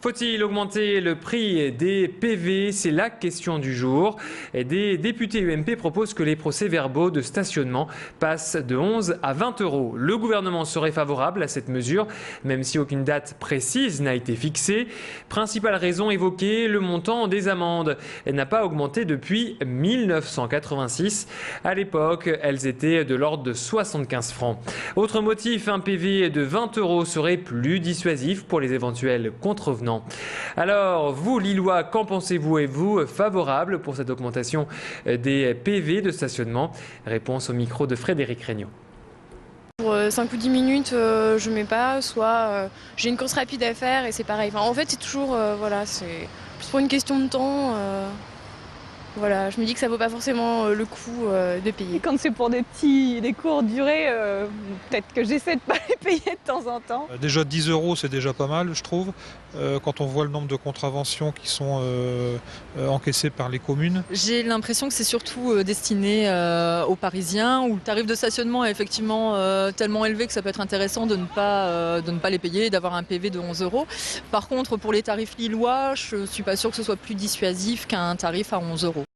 Faut-il augmenter le prix des PV? C'est la question du jour. Des députés UMP proposent que les procès-verbaux de stationnement passent de 11 à 20 euros. Le gouvernement serait favorable à cette mesure, même si aucune date précise n'a été fixée. Principale raison évoquée, le montant des amendes. Elle n'a pas augmenté depuis 1986. À l'époque, elles étaient de l'ordre de 75 francs. Autre motif, un PV de 20 euros serait plus dissuasif pour les éventuels contrevenants. Alors, vous, Lillois, qu'en pensez-vous? Êtes-vous favorable pour cette augmentation des PV de stationnement? Réponse au micro de Frédéric Regnault. Pour 5 ou 10 minutes, je mets pas, soit j'ai une course rapide à faire et c'est pareil. Enfin, en fait, c'est toujours, voilà, c'est plus pour une question de temps. Voilà, je me dis que ça vaut pas forcément le coup de payer. Quand c'est pour des courtes durées, peut-être que j'essaie de pas les payer de temps en temps. Déjà 10 euros, c'est déjà pas mal, je trouve, quand on voit le nombre de contraventions qui sont encaissées par les communes. J'ai l'impression que c'est surtout destiné aux Parisiens, où le tarif de stationnement est effectivement tellement élevé que ça peut être intéressant de ne pas les payer et d'avoir un PV de 11 euros. Par contre, pour les tarifs lillois, je ne suis pas sûre que ce soit plus dissuasif qu'un tarif à 11 euros.